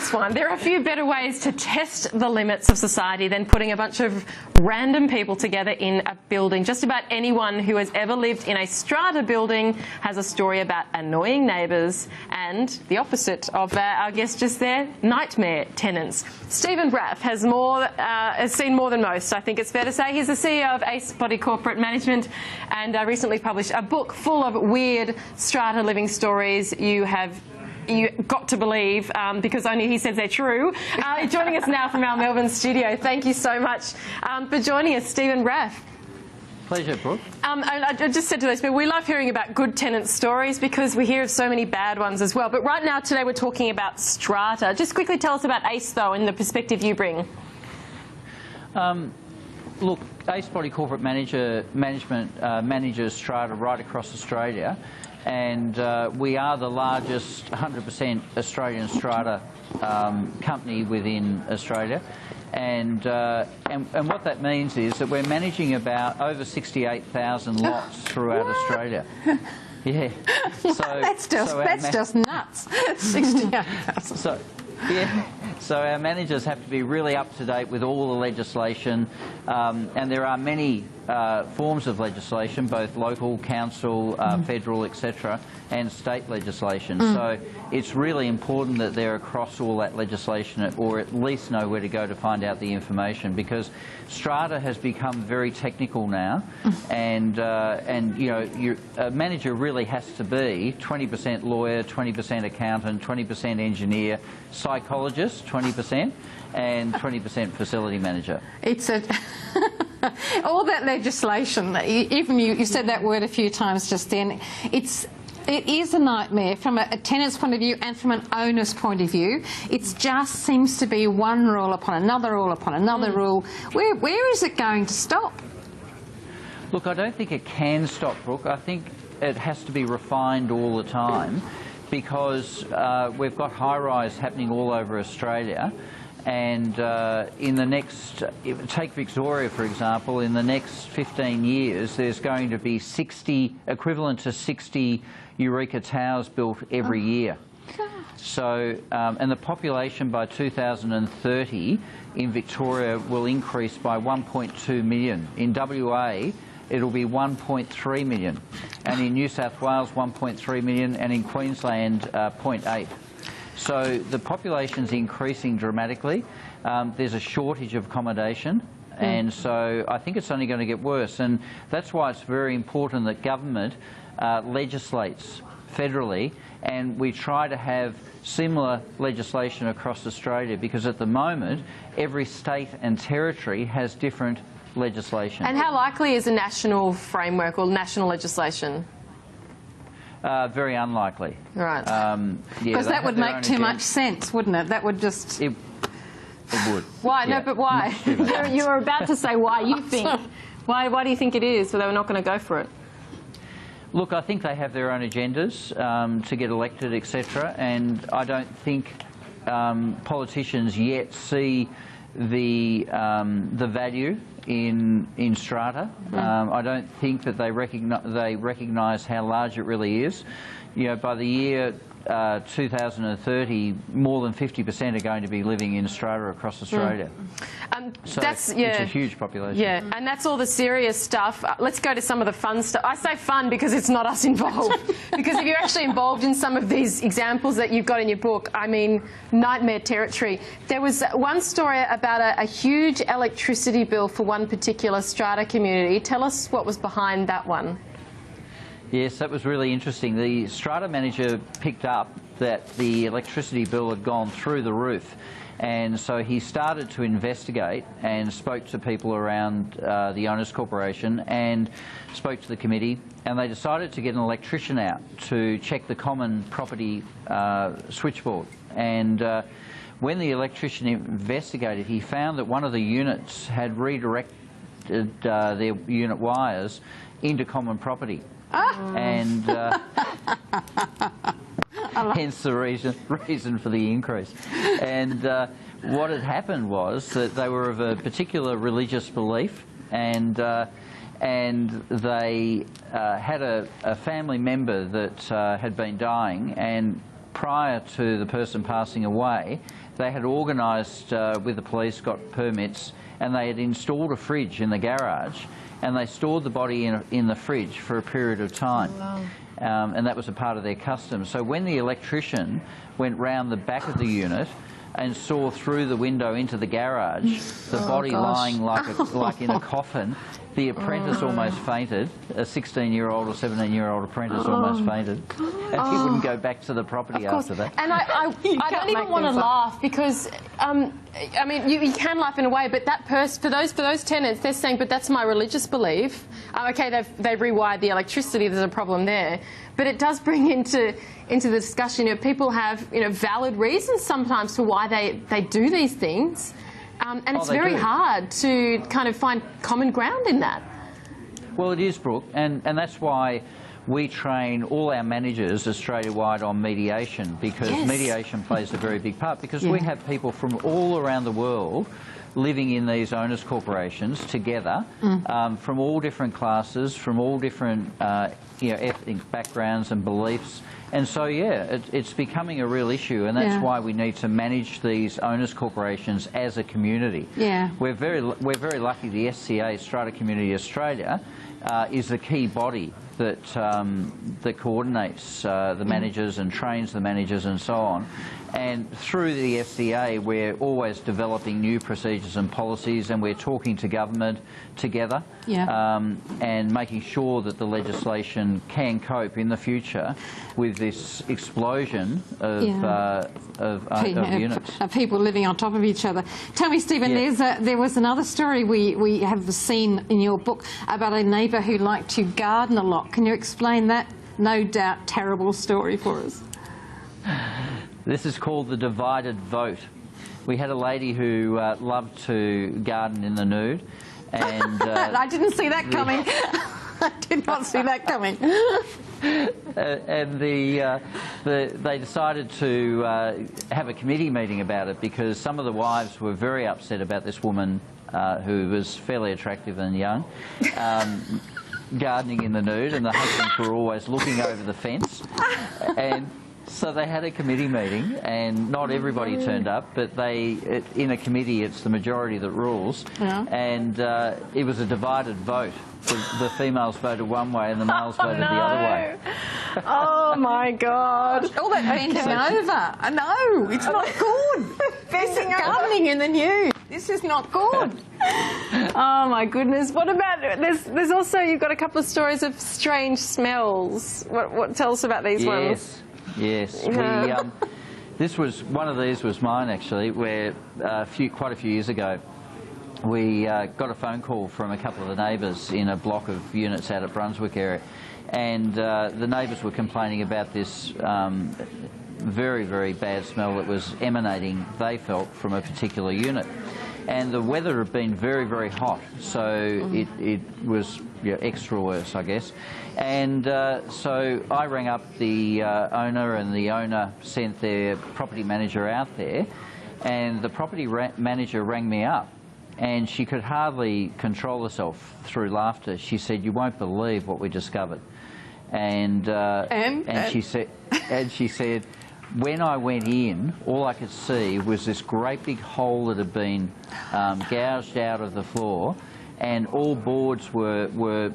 this one. There are a few better ways to test the limits of society than putting a bunch of random people together in a building. Just about anyone who has ever lived in a strata building has a story about annoying neighbours and the opposite of our guest just there, nightmare tenants. Stephen Raff has seen more than most, I think it's fair to say. He's the CEO of Ace Body Corporate Management and recently published a book full of weird strata living stories you got to believe because only he says they're true. Joining us now from our Melbourne studio. Thank you so much for joining us, Stephen Raff. Pleasure, Brooke. I just said to those people, we love hearing about good tenant stories because we hear of so many bad ones as well. But right now, today, we're talking about strata. Just quickly tell us about Ace, though, and the perspective you bring. Look, Ace Body Corporate Management manages strata right across Australia, and we are the largest 100% Australian strata company within Australia. And what that means is that we're managing about over 68,000 lots throughout Australia. Yeah. So that's just nuts. 68,000. So our managers have to be really up to date with all the legislation, and there are many forms of legislation, both local, council, federal, etc., and state legislation. So it's really important that they're across all that legislation, or at least know where to go to find out the information, because strata has become very technical now, and you know, a manager really has to be 20% lawyer, 20% accountant, 20% engineer, psychologist, 20%, and 20% facility manager. It's a all that legislation. Even you said that word a few times just then. It is a nightmare from a tenant's point of view and from an owner's point of view. It just seems to be one rule upon another rule upon another rule. Where is it going to stop? Look, I don't think it can stop, Brooke. I think it has to be refined all the time, because we've got high-rise happening all over Australia, and in the next, take Victoria for example, in the next 15 years there's going to be equivalent to 60 Eureka Towers built every year. So, and the population by 2030 in Victoria will increase by 1.2 million. In WA it'll be 1.3 million, and in New South Wales 1.3 million, and in Queensland 0.8. So the population's increasing dramatically. There's a shortage of accommodation, and so I think it's only going to get worse. And that's why it's very important that government legislates federally, and we try to have similar legislation across Australia, because at the moment every state and territory has different legislation. And how likely is a national framework or national legislation? Very unlikely. Right. Because that would make too much sense, wouldn't it? That would just... It would. Why? Yeah. No, but why? You were about to say why you think. Why do you think it is, so they were not going to go for it? Look, I think they have their own agendas to get elected, etc., and I don't think politicians yet see the value in strata. I don't think that they recognise how large it really is. You know, by the year 2030, more than 50% are going to be living in strata across Australia. So it's a huge population. Yeah, and that's all the serious stuff. Let's go to some of the fun stuff. I say fun because it's not us involved. Because if you're actually involved in some of these examples that you've got in your book, I mean, nightmare territory. There was one story about a huge electricity bill for one particular strata community. Tell us what was behind that one. Yes, that was really interesting. The strata manager picked up that the electricity bill had gone through the roof, and so he started to investigate and spoke to people around the Owners Corporation and spoke to the committee, and they decided to get an electrician out to check the common property switchboard. And when the electrician investigated, he found that one of the units had redirected their unit wires into common property. And hence the reason for the increase. And what had happened was that they were of a particular religious belief, and they had a family member that had been dying, and prior to the person passing away, they had organised with the police, got permits, and they had installed a fridge in the garage, and they stored the body in the fridge for a period of time. Wow. And that was a part of their custom. So when the electrician went round the back of the unit and saw through the window into the garage the body lying like in a coffin, the apprentice almost fainted. A 16-year-old or 17-year-old apprentice almost fainted, and he wouldn't go back to the property after that. And I don't even want to laugh because, I mean, you can laugh in a way, but that for those tenants, they're saying, but that's my religious belief. Okay, they've rewired the electricity. There's a problem there, but it does bring into the discussion. You know, people have valid reasons sometimes for why they do these things. And it's very hard to kind of find common ground in that. Well, it is, Brooke, and that's why we train all our managers Australia-wide on mediation, because mediation plays a very big part, because we have people from all around the world living in these owners' corporations together, from all different classes, from all different ethnic backgrounds and beliefs. And so, yeah, it's becoming a real issue, and that's why we need to manage these owners' corporations as a community. Yeah. We're very lucky the SCA, Strata Community Australia, is the key body that that coordinates the managers and trains the managers and so on. And through the SCA, we're always developing new procedures and policies, and we're talking to government together and making sure that the legislation can cope in the future with this explosion of units. Of people living on top of each other. Tell me, Stephen, there was another story we have seen in your book about a neighbour who liked to garden a lot. Can you explain that, no doubt, terrible story for us? This is called the divided vote. We had a lady who loved to garden in the nude, and I didn't see that coming. I did not see that coming. And they decided to have a committee meeting about it, because some of the wives were very upset about this woman who was fairly attractive and young, gardening in the nude, and the husbands were always looking over the fence. And so they had a committee meeting, and not everybody turned up, but in a committee it's the majority that rules, and it was a divided vote. The females voted one way and the males voted the other way. Oh my God. All that bending over. No, it's not good. Bending gardening in the nude. This is not good. Oh my goodness. What about, there's also, you've got a couple of stories of strange smells. What tell us about these ones? Yes. This was, one of these was mine actually, where quite a few years ago we got a phone call from a couple of the neighbours in a block of units out at Brunswick area, and the neighbours were complaining about this very, very bad smell that was emanating, they felt, from a particular unit. And the weather had been very, very hot, so it was extra worse, I guess. And so I rang up the owner, and the owner sent their property manager out there, and the property manager rang me up, and she could hardly control herself through laughter. She said, "You won't believe what we discovered." And she said, when I went in, all I could see was this great big hole that had been gouged out of the floor, and all boards were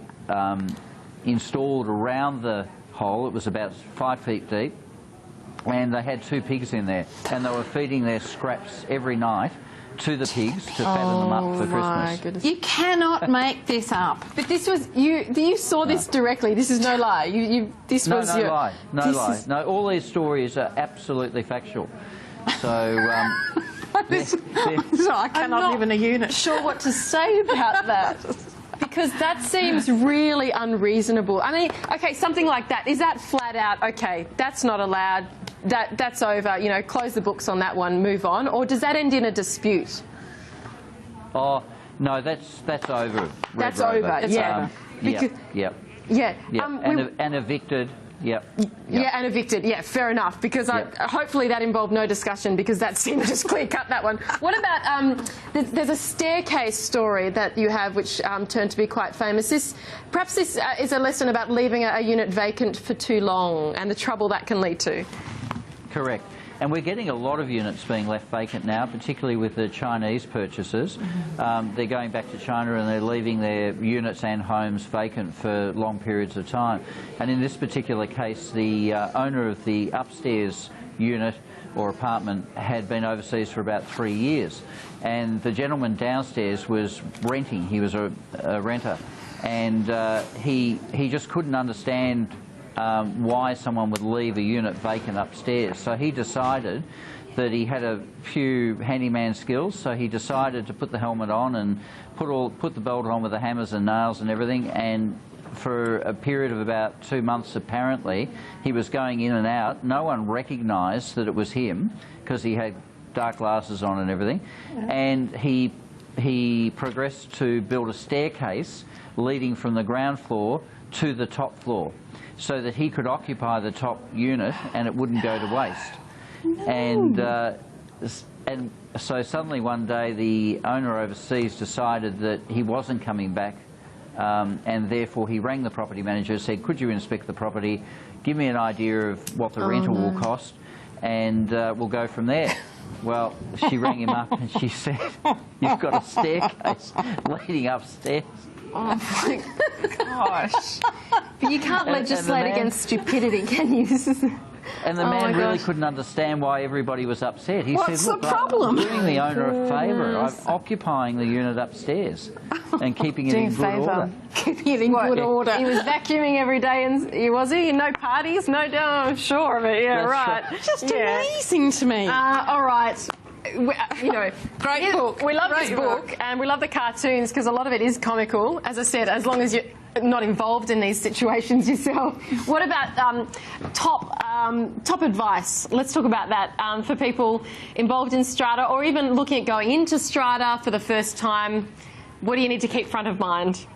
installed around the hole. It was about 5 feet deep, and they had 2 pigs in there, and they were feeding their scraps every night to the pigs to fatten them up for Christmas. Goodness. You cannot make this up. But this was, you saw this directly. This is no lie. No lie. No, all these stories are absolutely factual. So, I cannot live in a unit. Sure what to say about that. Because that seems really unreasonable. I mean, okay, something like that, is that flat out, okay, that's not allowed, that's over, close the books on that one, move on, or does that end in a dispute? Oh, no, that's over. That's over, yeah. And evicted. Yep. Yeah, and evicted. Yeah, fair enough. Because hopefully that involved no discussion, because that seemed just clear cut, that one. What about there's a staircase story that you have which turned to be quite famous. Perhaps this is a lesson about leaving a unit vacant for too long and the trouble that can lead to. Correct. And we're getting a lot of units being left vacant now, particularly with the Chinese purchasers. They're going back to China and they're leaving their units and homes vacant for long periods of time. And in this particular case, the owner of the upstairs unit or apartment had been overseas for about 3 years. And the gentleman downstairs was renting. He was a renter. And he just couldn't understand why someone would leave a unit vacant upstairs. So he decided that he had a few handyman skills, so he decided to put the helmet on and put the belt on with the hammers and nails and everything, and for a period of about 2 months apparently he was going in and out. No one recognised that it was him because he had dark glasses on and everything. And he progressed to build a staircase leading from the ground floor to the top floor, so that he could occupy the top unit and it wouldn't go to waste. And so suddenly one day the owner overseas decided that he wasn't coming back, and therefore he rang the property manager and said, could you inspect the property, give me an idea of what the rental will cost, and we'll go from there. Well, she rang him up and she said, you've got a staircase leading upstairs. Oh my gosh. But you can't legislate against stupidity, can you? And the man really couldn't understand why everybody was upset. He What's said, look, the problem? I'm doing the owner a favour. I'm occupying the unit upstairs and keeping it in good order. Keeping it in good order. He was vacuuming every day, and was he? No parties? No, I'm sure of it. Yeah, That's right. right. Just amazing to me. All right. You know, Great book. We love Great this book, and we love the cartoons because a lot of it is comical. As I said, as long as you're not involved in these situations yourself. What about top advice? Let's talk about that for people involved in strata, or even looking at going into strata for the first time. What do you need to keep front of mind?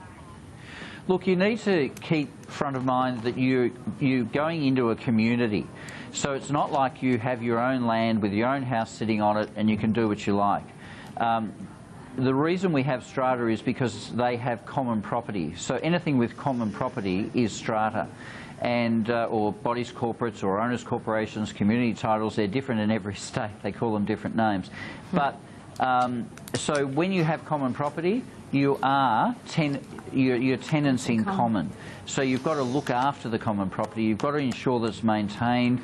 Look, you need to keep front of mind that you're going into a community. So it's not like you have your own land with your own house sitting on it and you can do what you like. The reason we have strata is because they have common property. So anything with common property is strata. And, or bodies corporates or owners corporations, community titles, they're different in every state. They call them different names. But so when you have common property, you are your tenants in common. So you've got to look after the common property. You've got to ensure that it's maintained.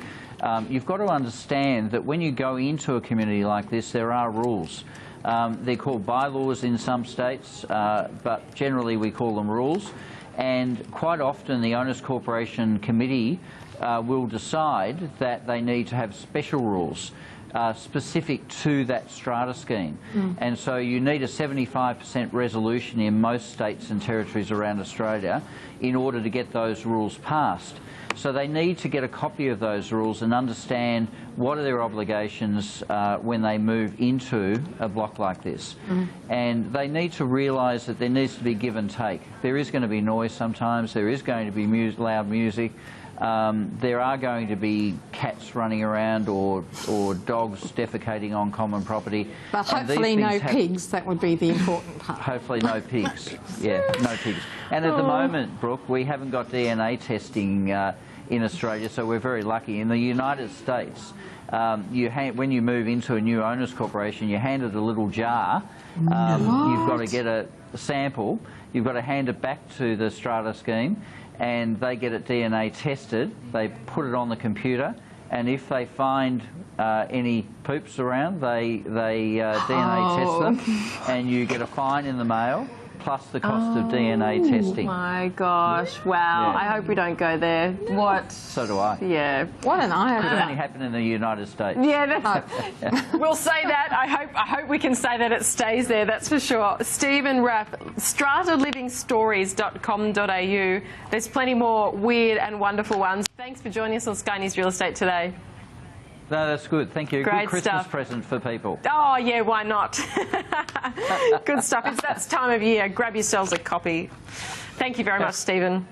You've got to understand that when you go into a community like this, there are rules. They're called bylaws in some states, but generally we call them rules. And quite often the Owners Corporation Committee will decide that they need to have special rules specific to that strata scheme. And so you need a 75% resolution in most states and territories around Australia in order to get those rules passed. So they need to get a copy of those rules and understand what are their obligations when they move into a block like this. And they need to realise that there needs to be give and take. There is going to be noise sometimes, there is going to be loud music, there are going to be cats running around or dogs defecating on common property. But hopefully no pigs, that would be the important part. Hopefully no pigs, yeah, no pigs. And at the moment, Brooke, we haven't got DNA testing in Australia, so we're very lucky. In the United States, when you move into a new owners corporation, you're handed a little jar. You've got to get a sample, you've got to hand it back to the strata scheme, and they get it DNA tested, they put it on the computer, and if they find any poops around, they DNA test them, and you get a fine in the mail, plus the cost of DNA testing. Oh my gosh, wow. Yeah. I hope we don't go there. What? So do I. Yeah. What an eye-opener. Could only happen in the United States. Yeah, that's, we'll say that. I hope we can say that it stays there, that's for sure. Steve and Raff, stratelivingstories.com.au. There's plenty more weird and wonderful ones. Thanks for joining us on Sky News Real Estate today. No, that's good. Thank you. Great Good Christmas stuff. present for people. Oh, yeah, why not? Good stuff. It's that time of year. Grab yourselves a copy. Thank you very much, Stephen.